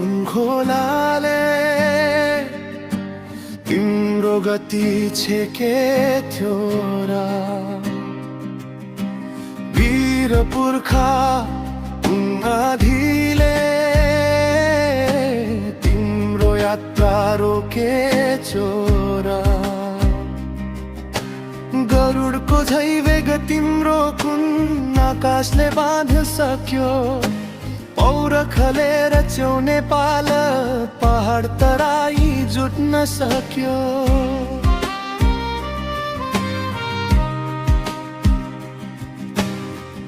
कुन खोलाले तिम्रो गति छेके थियो र वीर पुर्खा नदीले तिम्रो यात्रा रोके छोरा गरुडको झै वेग तिम्रो कुन आकाशले बाँध्न सक्यो पौरखले रच्याउने पाल पहाड तराई जुट्न सक्यो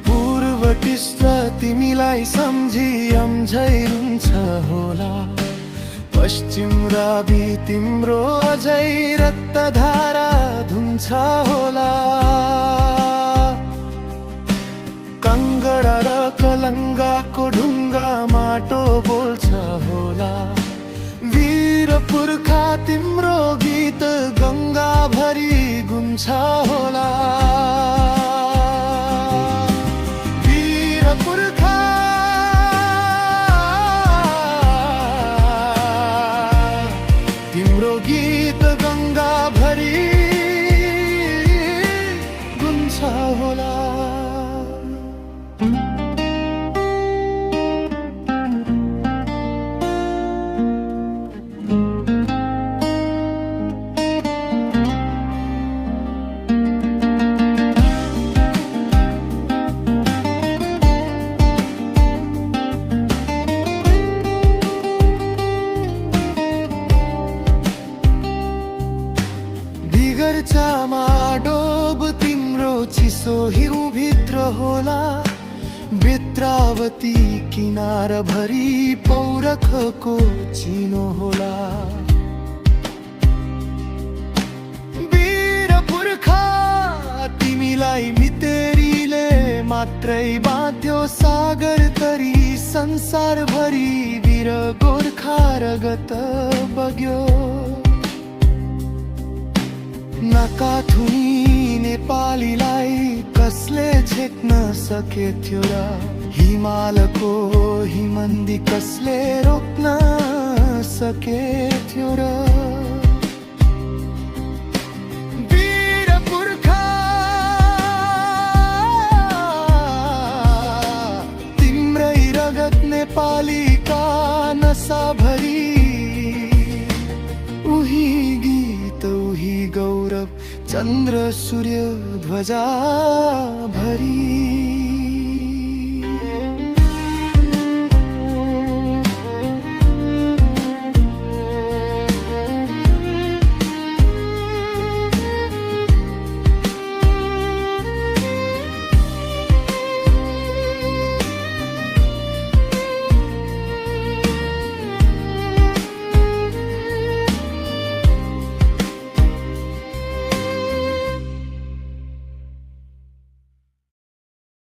पूर्वटिस्ट तिमीलाई सम्झी अम्झै रुन्छ होला पश्चिम रावी तिम्रो अझै रक्तधारा धुन्छ होला काङ्गडा र कलङ्गाको ढुङ्गा माटो बोल्छ होला वीर पुर्खा तिम्रो गीत गङ्गा भरी गुम्छ होला वीर पुर्खा तिम्रो गीत गङ्गा भरी गुम्छ होला चर्चामा डोब तिम्रो चिसो हिउँभित्र होला बेत्रावती किनार भरी पौरखको चिनो होला वीर पुर्खा तिमीलाई मितेरीले मात्रै बाँध्यो सागर तरी संसारभरि वीर गोर्खा रगत बग्यो नकाथुनी नेपालीलाई कसले झेक्न सकेथ्यो र हिमालको हिमन्दी कसले रोक्न सकेथ्यो र वीर पुर्खा तिम्रै रगत नेपालीका नसाभरि उही गीत उही गौरव चन्द्र सूर्य ध्वजा भरी